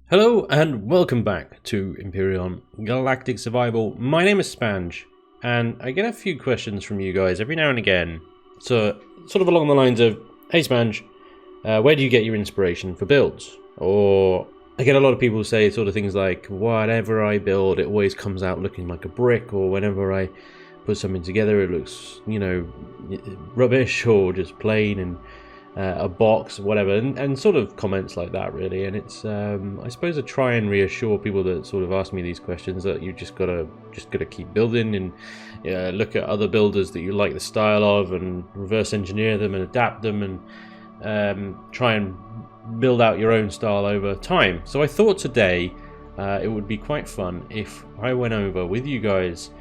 Hello and welcome back to Empyrion Galactic Survival. My name is Spanj, and I get a few questions from you guys every now and again. So, sort of along the lines of, hey Spanj, where do you get your inspiration for builds? Or I get a lot of people say sort of things like, whatever I build, it always comes out looking like a brick, or whenever I put something together, it looks, you know, rubbish or just plain and a box, whatever, and sort of comments like that, really. And it's I suppose I try and reassure people that sort of ask me these questions that you just gotta keep building and look at other builders that you like the style of and reverse engineer them and adapt them and try and build out your own style over time. So I thought today it would be quite fun if I went over with you guys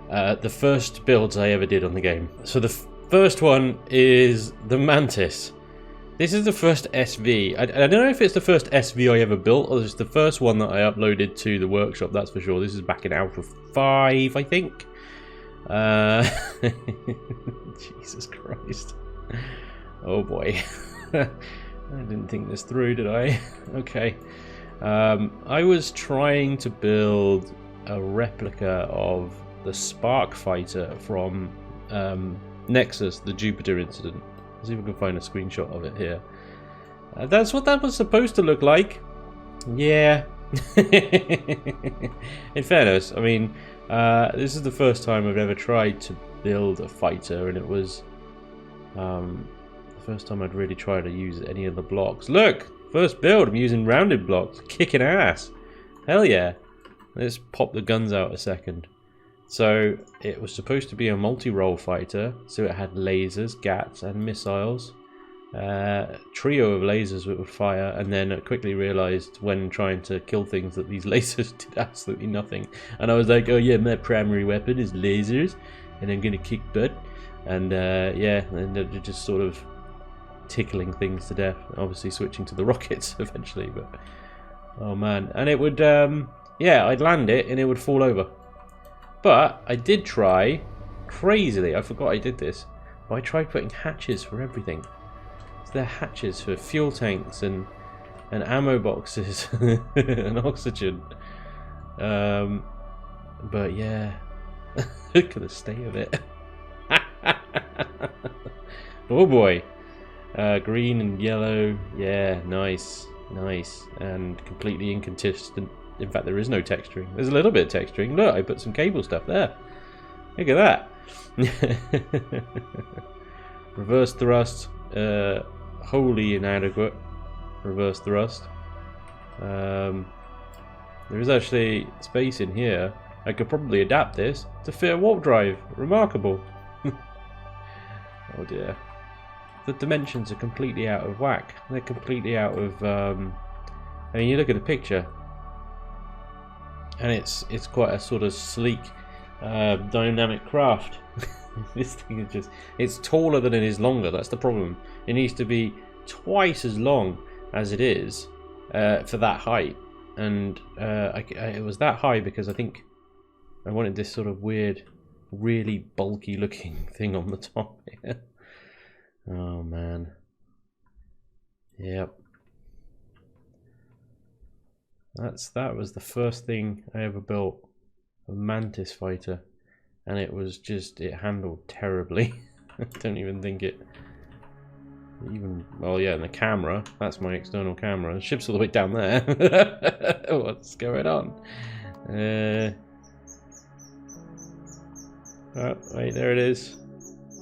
the first builds I ever did on the game. So the first one is the Mantis. This is the first SV. I don't know if it's the first SV I ever built, or it's the first one that I uploaded to the workshop, that's for sure. This is back in Alpha 5, I think. Jesus Christ. Oh boy. I didn't think this through, did I? Okay. I was trying to build a replica of the Spark Fighter from Nexus, the Jupiter incident. Let's see if we can find a screenshot of it here. That's what that was supposed to look like. Yeah. In fairness, I mean, this is the first time I've ever tried to build a fighter, and it was the first time I'd really tried to use any of the blocks. Look! First build, I'm using rounded blocks. Kicking ass. Hell yeah. Let's pop the guns out a second. So it was supposed to be a multi-role fighter, so it had lasers, GATs, and missiles. Trio of lasers that would fire, and then I quickly realised when trying to kill things that these lasers did absolutely nothing. And I was like, oh yeah, my primary weapon is lasers, and I'm gonna kick butt. And yeah, and they're just sort of tickling things to death. Obviously switching to the rockets eventually, but oh man. And it would, yeah, I'd land it and it would fall over. But I did try, crazily, I forgot I did this, but I tried putting hatches for everything. So there are hatches for fuel tanks and ammo boxes and oxygen. But yeah, look at the state of it. Oh boy. Green and yellow, yeah, nice, nice, and completely inconsistent. In fact, there is no texturing. There's a little bit of texturing. Look, I put some cable stuff there. Look at that. Reverse thrust. Wholly inadequate. Reverse thrust. There is actually space in here. I could probably adapt this to fit a warp drive. Remarkable. Oh dear. The dimensions are completely out of whack. They're completely out of... I mean, you look at the picture. And it's quite a sort of sleek, dynamic craft. This thing is just... It's taller than it is longer. That's the problem. It needs to be twice as long as it is for that height. And it was that high because I think I wanted this sort of weird, really bulky looking thing on the top here. Oh man. Yep. That was the first thing I ever built, a Mantis fighter, and it was just, it handled terribly. I don't even think it even, well yeah, and the camera, that's my external camera, the ship's all the way down there. What's going on? Oh, wait, there it is.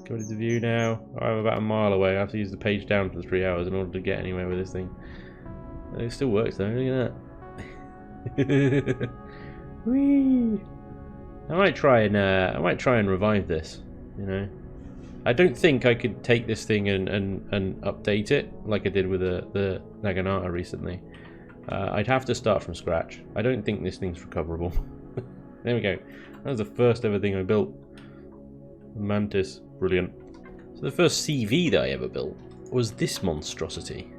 Coming into view now. I'm about a mile away. I have to use the page down for 3 hours in order to get anywhere with this thing. It still works though, look at that. Whee! I might try and revive this, you know. I don't think I could take this thing and update it like I did with the Naginata recently. I'd have to start from scratch. I don't think this thing's recoverable. There we go. That was the first ever thing I built. Mantis, brilliant. So the first CV that I ever built was this monstrosity.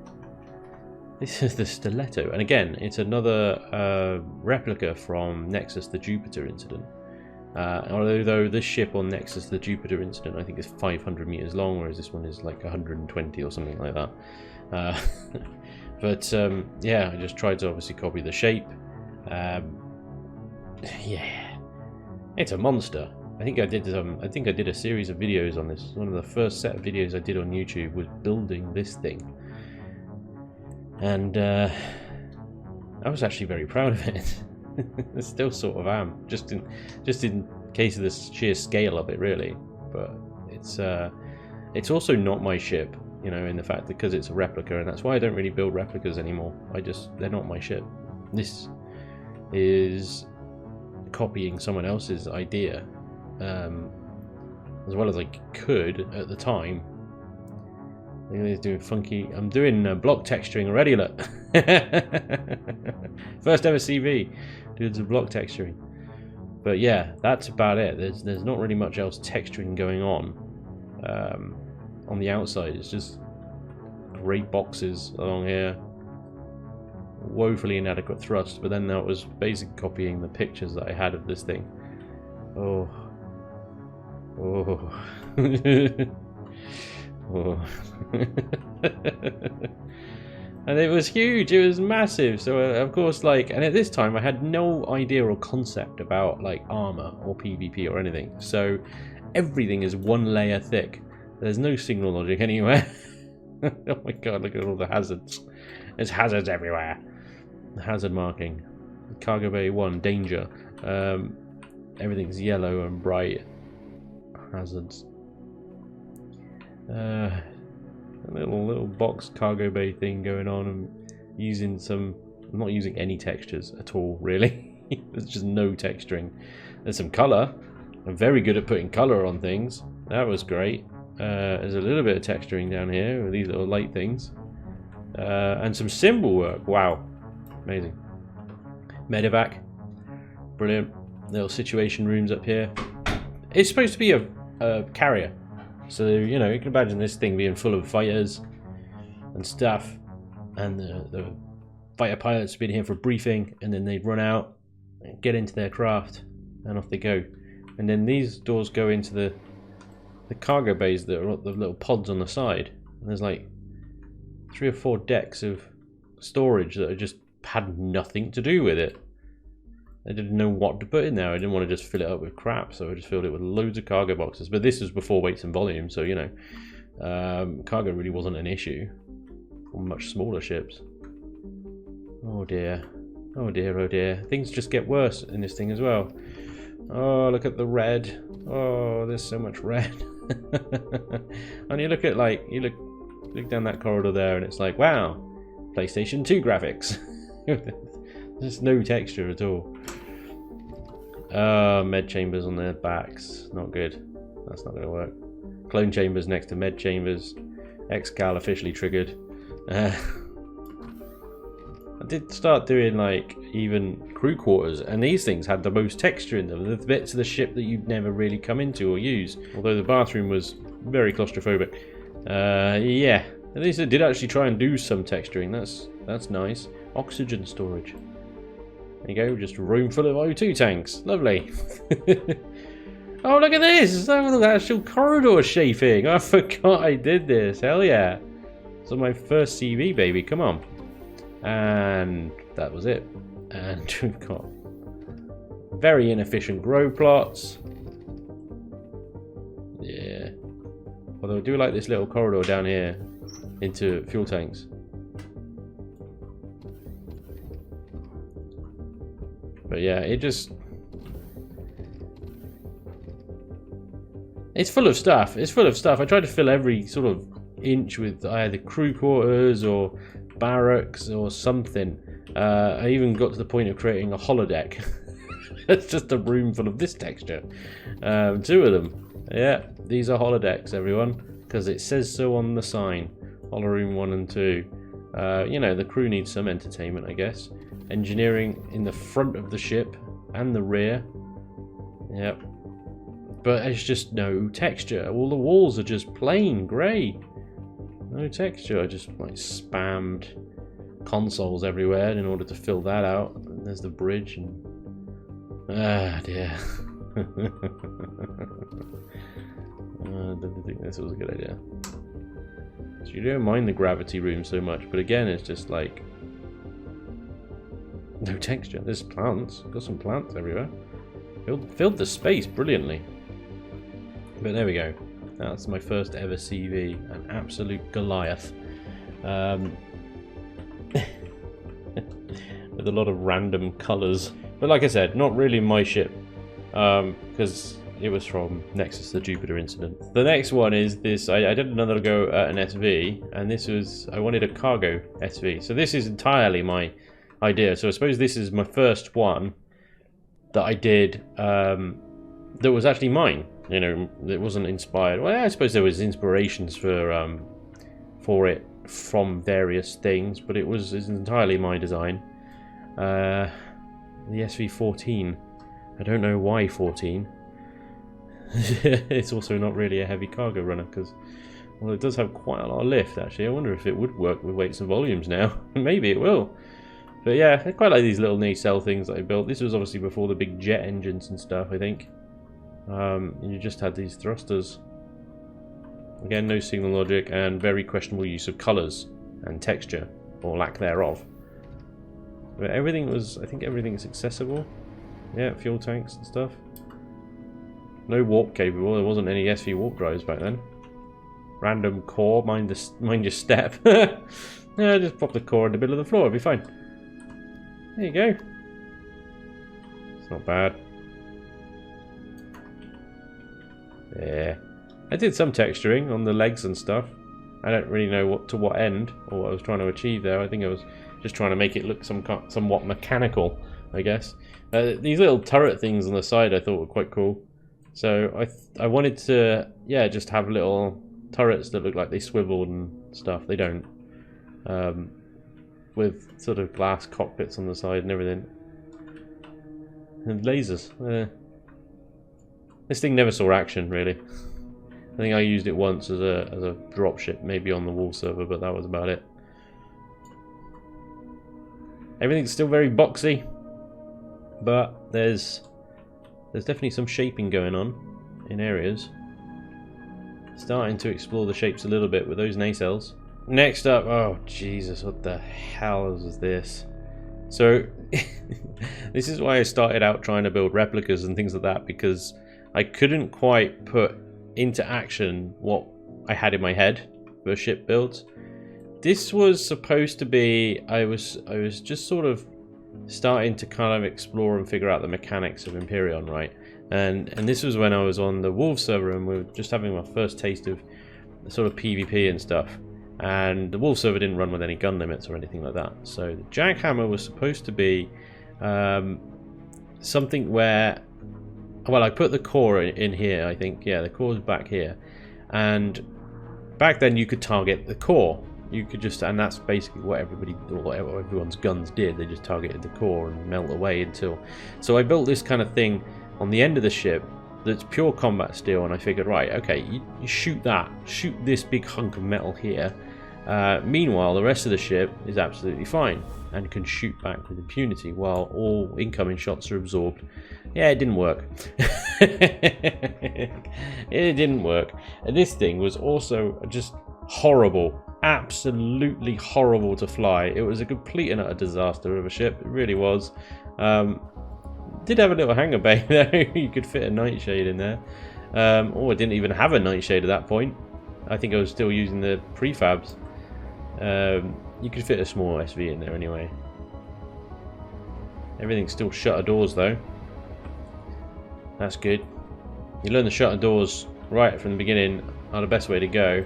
This is the Stiletto, and again, it's another replica from Nexus, the Jupiter incident. Although this ship on Nexus, the Jupiter incident, I think is 500 meters long, whereas this one is like 120 or something like that. But yeah, I just tried to obviously copy the shape. Yeah, it's a monster. I think I did a series of videos on this. One of the first set of videos I did on YouTube was building this thing, and I was actually very proud of it. I still sort of am, just in case of the sheer scale of it, really. But it's also not my ship, you know, in the fact that because it's a replica, and that's why I don't really build replicas anymore. They're not my ship. This is copying someone else's idea. As well as I could at the time. Look at this, doing funky. I'm doing block texturing already. Look, first ever CV, doing some block texturing. But yeah, that's about it. There's not really much else texturing going on the outside. It's just grey boxes along here, woefully inadequate thrust. But then that was basically copying the pictures that I had of this thing. Oh. Oh. Oh. And it was huge, it was massive. So of course, like, and at this time I had no idea or concept about like armor or PvP or anything. So everything is one layer thick. There's no signal logic anywhere. Oh my god, look at all the hazards. There's hazards everywhere. The hazard marking. Cargo Bay 1, danger. Everything's yellow and bright. Hazards. A little box cargo bay thing going on. I'm using I'm not using any textures at all, really. There's just no texturing. There's some color. I'm very good at putting color on things. That was great. There's a little bit of texturing down here with these little light things. And some symbol work. Wow. Amazing. Medevac. Brilliant. Little situation rooms up here. It's supposed to be a carrier. So, you know, you can imagine this thing being full of fighters and stuff. And the fighter pilots been here for a briefing, and then they'd run out and get into their craft, and off they go. And then these doors go into the cargo bays that are the little pods on the side. And there's like 3 or 4 decks of storage that just had nothing to do with it. I didn't know what to put in there. I didn't want to just fill it up with crap, so I just filled it with loads of cargo boxes. But this was before weights and volume, so, you know, cargo really wasn't an issue on much smaller ships. Oh dear. Oh dear, oh dear. Things just get worse in this thing as well. Oh, look at the red. Oh, there's so much red. And you look at, like, look down that corridor there, and it's like, wow, PlayStation 2 graphics. There's no texture at all. Med chambers on their backs. Not good. That's not going to work. Clone chambers next to med chambers. Excal officially triggered. I did start doing, like, even crew quarters, and these things had the most texture in them. The bits of the ship that you'd never really come into or use. Although the bathroom was very claustrophobic. Yeah. At least I did actually try and do some texturing. That's nice. Oxygen storage. There you go, just a room full of O2 tanks. Lovely. Oh, look at this! Oh, the actual corridor shaping. I forgot I did this. Hell yeah. So my first CV, baby. Come on. And that was it. And we've got very inefficient grow plots. Yeah. Although I do like this little corridor down here into fuel tanks. But yeah, it's full of stuff. It's full of stuff. I tried to fill every sort of inch with either crew quarters or barracks or something. I even got to the point of creating a holodeck. It's just a room full of this texture. 2 of them. Yeah, these are holodecks, everyone, because it says so on the sign. Holoroom 1 and 2. You know, the crew needs some entertainment, I guess. Engineering in the front of the ship and the rear. Yep. But it's just no texture. All the walls are just plain grey. No texture. I just like spammed consoles everywhere in order to fill that out. And there's the bridge and ah dear. I didn't think this was a good idea. So you don't mind the gravity room so much, but again, it's just like no texture. There's plants. Got some plants everywhere. Filled the space brilliantly. But there we go. That's my first ever CV, an absolute Goliath. With a lot of random colours. But like I said, not really my ship. Because it was from Nexus the Jupiter incident. The next one is this. I did another go at an SV, and this was, I wanted a cargo SV. So this is entirely my idea. So I suppose this is my first one that I did that was actually mine. You know, it wasn't inspired. Well, I suppose there was inspirations for it from various things, but it's entirely my design. The SV14. I don't know why 14. It's also not really a heavy cargo runner because, well, it does have quite a lot of lift actually. I wonder if it would work with weights and volumes now. Maybe it will. But yeah, I quite like these little nacelle things that I built. This was obviously before the big jet engines and stuff, I think. You just had these thrusters. Again, no signal logic and very questionable use of colours and texture, or lack thereof. But everything was, I think everything's accessible. Yeah, fuel tanks and stuff. No warp capable, there wasn't any SV warp drives back then. Random core, mind your step. Yeah, just pop the core in the middle of the floor, it'll be fine. There you go. It's not bad. Yeah. I did some texturing on the legs and stuff. I don't really know to what end, or what I was trying to achieve there. I think I was just trying to make it look somewhat mechanical, I guess. These little turret things on the side I thought were quite cool. So I wanted to, yeah, just have little turrets that look like they swiveled and stuff. They don't. With sort of glass cockpits on the side and everything. And lasers. This thing never saw action, really. I think I used it once as a dropship, maybe on the wall server, but that was about it. Everything's still very boxy, but there's definitely some shaping going on in areas. Starting to explore the shapes a little bit with those nacelles. Next up, oh Jesus, what the hell is this? So, this is why I started out trying to build replicas and things like that, because I couldn't quite put into action what I had in my head for ship builds. This was supposed to be, I was just sort of starting to kind of explore and figure out the mechanics of Empyrion, right? And this was when I was on the Wolves server and we were just having my first taste of sort of PvP and stuff. And the Wolves server didn't run with any gun limits or anything like that. So the Jackhammer was supposed to be something where, well, I put the core in here, I think. Yeah, the core's back here. And back then you could target the core. You could just, and that's basically what everyone's guns did. They just targeted the core and melt away until. So I built this kind of thing on the end of the ship that's pure combat steel, and I figured, right, okay, you shoot that, shoot this big hunk of metal here. Meanwhile, the rest of the ship is absolutely fine and can shoot back with impunity while all incoming shots are absorbed. Yeah, it didn't work. It didn't work. And this thing was also just horrible. Absolutely horrible to fly. It was a complete and utter disaster of a ship. It really was. Did have a little hangar bay there. You could fit a nightshade in there. Oh, I didn't even have a nightshade at that point. I think I was still using the prefabs. You could fit a small SV in there anyway. Everything's still shutter doors though. That's good. You learn the shutter doors right from the beginning are the best way to go.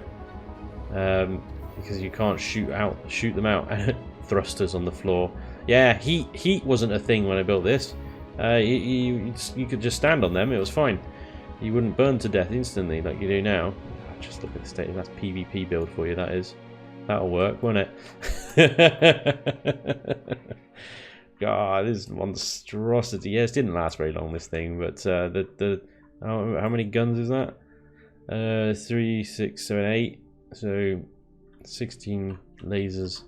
Because you can't shoot them out. Thrusters on the floor. Yeah, heat wasn't a thing when I built this. You could just stand on them, it was fine. You wouldn't burn to death instantly like you do now. Just look at the state. That's PvP build for you, that is. That'll work, won't it? God, this is monstrosity. Yes, it didn't last very long, this thing, but how many guns is that? 3, 6, 7, 8. So 16 lasers.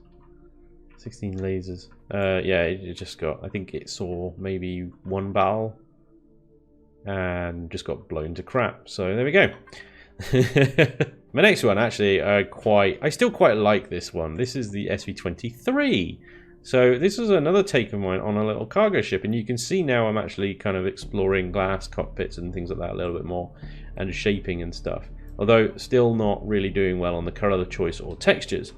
16 lasers. Yeah, it just got, I think it saw maybe one barrel and just got blown to crap. So there we go. My next one, actually, I still quite like this one. This is the SV23. So this was another take of mine on a little cargo ship, and you can see now I'm actually kind of exploring glass cockpits and things like that a little bit more, and shaping and stuff. Although still not really doing well on the colour choice or textures.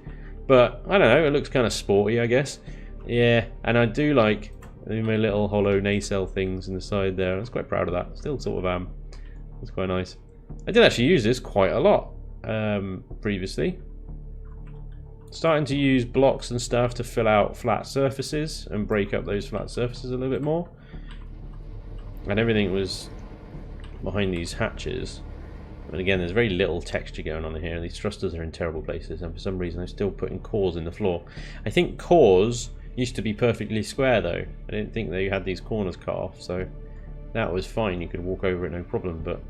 But I don't know, it looks kind of sporty, I guess. Yeah, and I do like my little hollow nacelle things in the side there. I was quite proud of that. Still sort of am. It's quite nice. I did actually use this quite a lot previously. Starting to use blocks and stuff to fill out flat surfaces and break up those flat surfaces a little bit more. And everything was behind these hatches. And again, there's very little texture going on in here. These thrusters are in terrible places, and for some reason I'm still putting cores in the floor. I think cores used to be perfectly square though. I didn't think they had these corners cut off, so that was fine. You could walk over it no problem, but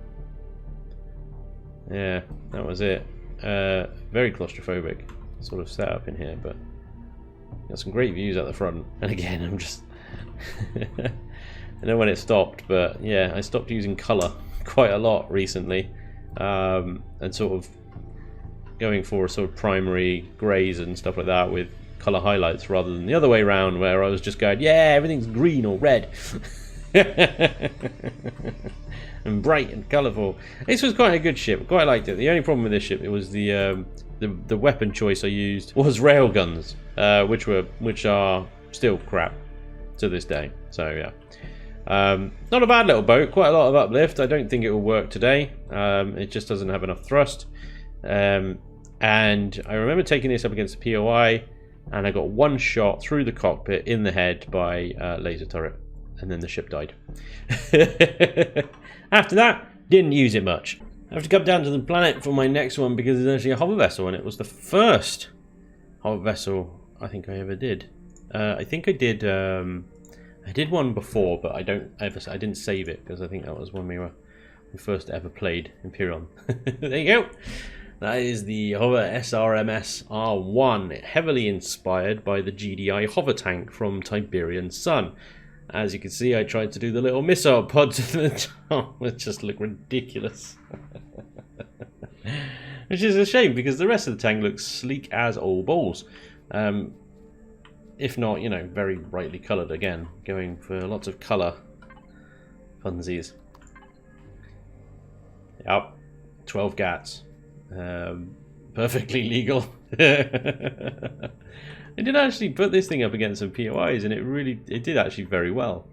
yeah, that was it. Very claustrophobic sort of setup in here, but got some great views at the front. And again, I'm just I know when it stopped, but yeah, I stopped using colour quite a lot recently, and sort of going for sort of primary greys and stuff like that with colour highlights rather than the other way around where I was just going, yeah, everything's green or red. And bright and colourful. This was quite a good ship. Quite liked it. The only problem with this ship, it was the weapon choice I used was railguns, which are still crap to this day. So yeah, not a bad little boat. Quite a lot of uplift. I don't think it will work today. It just doesn't have enough thrust. And I remember taking this up against the POI, and I got one shot through the cockpit in the head by laser turret, and then the ship died. After that, didn't use it much. I have to come down to the planet for my next one because it's actually a hover vessel, and it was the first hover vessel I think I ever did. I think I did one before, but I didn't save it because I think that was when we first ever played Empyrion. There you go. That is the Hover SRMS R1, heavily inspired by the GDI hover tank from Tiberian Sun. As you can see, I tried to do the little missile pods at the top, which just look ridiculous. Which is a shame, because the rest of the tank looks sleek as all balls. If not, you know, very brightly coloured again, going for lots of colour funsies. Yep, 12 GATs. Perfectly legal. I did actually put this thing up against some POIs, and it did actually very well.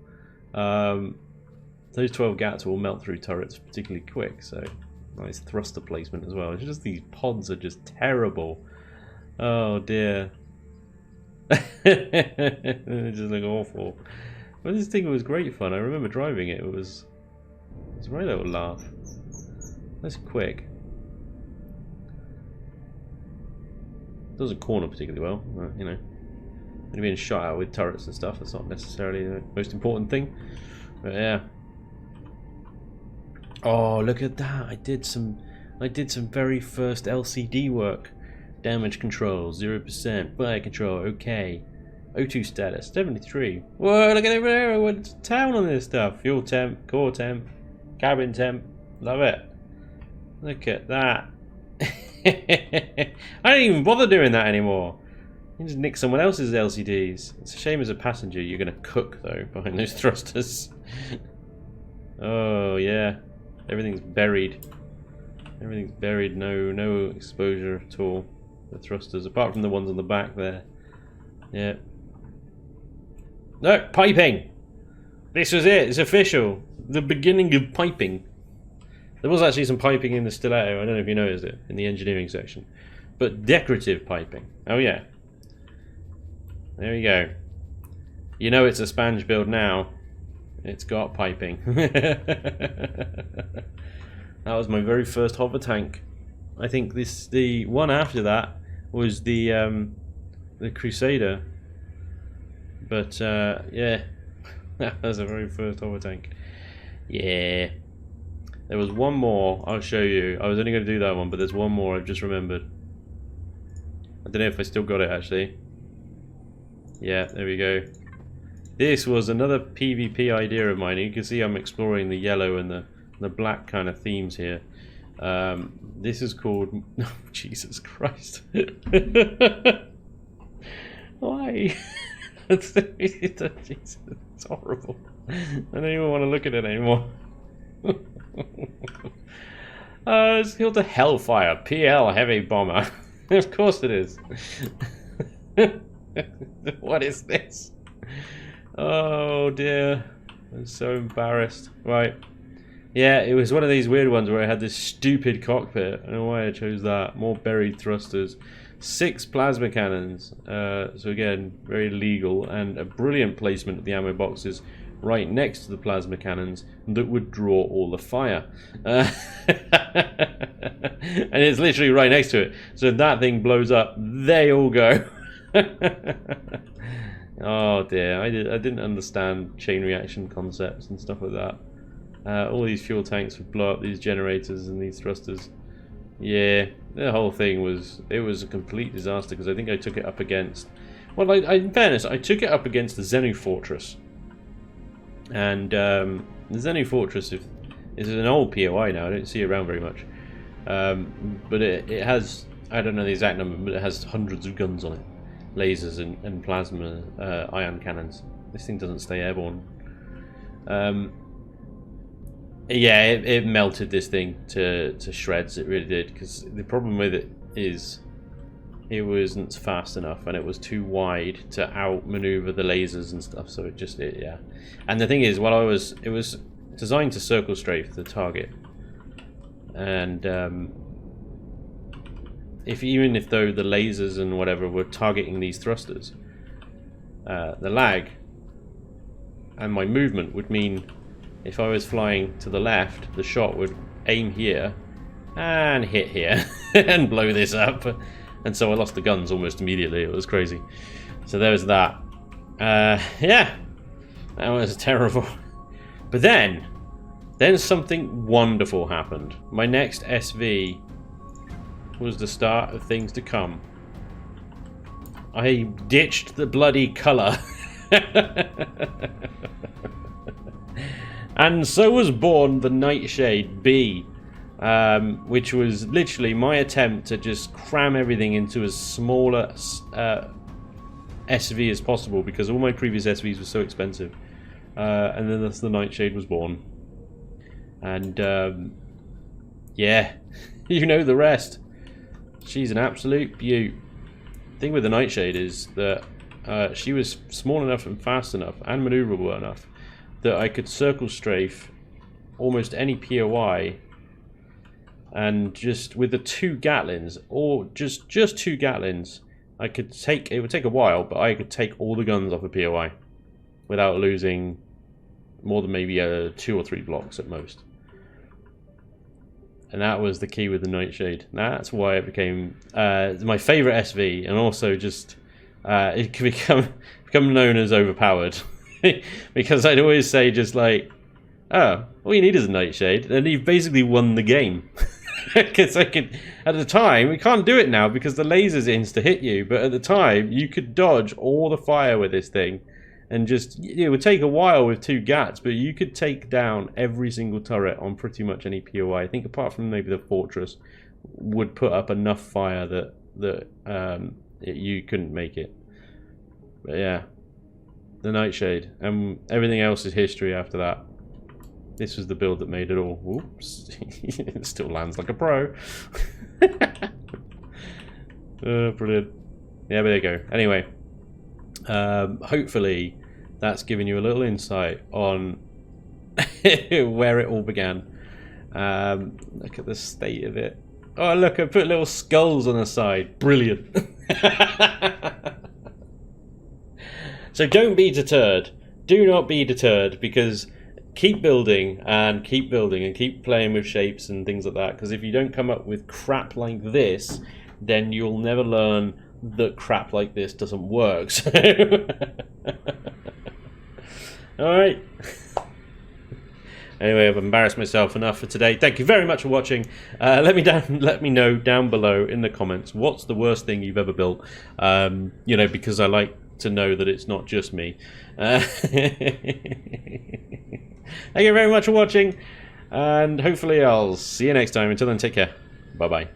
Those 12 GATs will melt through turrets particularly quick, so nice thruster placement as well. It's just these pods are just terrible. Oh dear. They just look awful. But this thing was great fun. I remember driving it. It was a very little laugh. That's quick. Doesn't corner particularly well, but, you know, when you're being shot out with turrets and stuff, that's not necessarily the most important thing. But yeah. Oh, look at that! I did some very first LCD work. Damage control 0%, fire control okay. O2 status 73. Whoa! Look at it there! I went to town on this stuff. Fuel temp, core temp, cabin temp. Love it. Look at that. I don't even bother doing that anymore. You just nick someone else's LCDs. It's a shame as a passenger you're going to cook though behind those thrusters. Oh yeah, everything's buried. Everything's buried. No exposure at all. The thrusters, apart from the ones on the back there. Yeah. No piping. This was it. It's official. The beginning of piping. There was actually some piping in the Stiletto, I don't know if you noticed it, in the engineering section. But decorative piping. Oh yeah. There we go. You know it's a Spanj build now. It's got piping. That was my very first hover tank. I think the one after that was the Crusader. But yeah. That was the very first hover tank. Yeah. There was one more, I'll show you. I was only going to do that one, but there's one more I've just remembered. I don't know if I still got it actually. Yeah, there we go. This was another PvP idea of mine. You can see I'm exploring the yellow and the black kind of themes here. This is called... Oh, Jesus Christ. Why? Jesus, it's horrible. I don't even want to look at it anymore. It's called the Hellfire PL Heavy Bomber. Of course it is. What is this? Oh dear. I'm so embarrassed. Right. Yeah, it was one of these weird ones where I had this stupid cockpit. I don't know why I chose that. More buried thrusters. 6 plasma cannons. So again, very legal. And a brilliant placement of the ammo boxes right next to the plasma cannons that would draw all the fire. And it's literally right next to it. So if that thing blows up, they all go. Oh dear, I didn't understand chain reaction concepts and stuff like that. All these fuel tanks would blow up these generators and these thrusters. Yeah, the whole thing was a complete disaster because I think I took it up against... Well, in fairness, I took it up against the Xenu Fortress. And the Xenu Fortress is an old POI now, I don't see it around very much. But it has, I don't know the exact number, but it has hundreds of guns on it. Lasers and plasma ion cannons. This thing doesn't stay airborne. Yeah, it melted this thing to shreds, it really did, because the problem with it is it wasn't fast enough and it was too wide to outmaneuver the lasers and stuff, so yeah. And the thing is, it was designed to circle strafe the target, and even if though the lasers and whatever were targeting these thrusters, the lag and my movement would mean if I was flying to the left, the shot would aim here and hit here and blow this up. And so I lost the guns almost immediately. It was crazy. So there was that. Yeah, that was terrible. But then something wonderful happened. My next SV was the start of things to come. I ditched the bloody colour. And so was born the Nightshade B, which was literally my attempt to just cram everything into as small a SV as possible, because all my previous SVs were so expensive. And then the Nightshade was born. And yeah, you know the rest. She's an absolute beaut. The thing with the Nightshade is that she was small enough and fast enough and maneuverable enough that I could circle strafe almost any POI, and just with the 2 Gatlins, or just 2 Gatlins, I could take, it would take a while, but I could take all the guns off a POI without losing more than maybe 2 or 3 blocks at most. And that was the key with the Nightshade. That's why it became my favourite SV, and also just it could become known as overpowered. Because I'd always say just like, oh, all you need is a Nightshade, and you've basically won the game. Because I could, at the time, we can't do it now because the lasers insta hit you, but at the time you could dodge all the fire with this thing, and just, it would take a while with 2 GATs, but you could take down every single turret on pretty much any POI. I think apart from maybe the Fortress would put up enough fire that you couldn't make it. But yeah, the Nightshade, and everything else is history after that. This was the build that made it all. Oops. It still lands like a pro. Brilliant. Yeah, but there you go. Anyway, hopefully that's given you a little insight on where it all began. Look at the state of it. Oh, look, I put little skulls on the side. Brilliant. So don't be deterred. Do not be deterred, because keep building and keep building and keep playing with shapes and things like that, because if you don't come up with crap like this, then you'll never learn that crap like this doesn't work. So alright. Anyway, I've embarrassed myself enough for today. Thank you very much for watching. Let me know down below in the comments what's the worst thing you've ever built. You know, because I like to know that it's not just me. Thank you very much for watching. And hopefully I'll see you next time. Until then, take care. Bye-bye.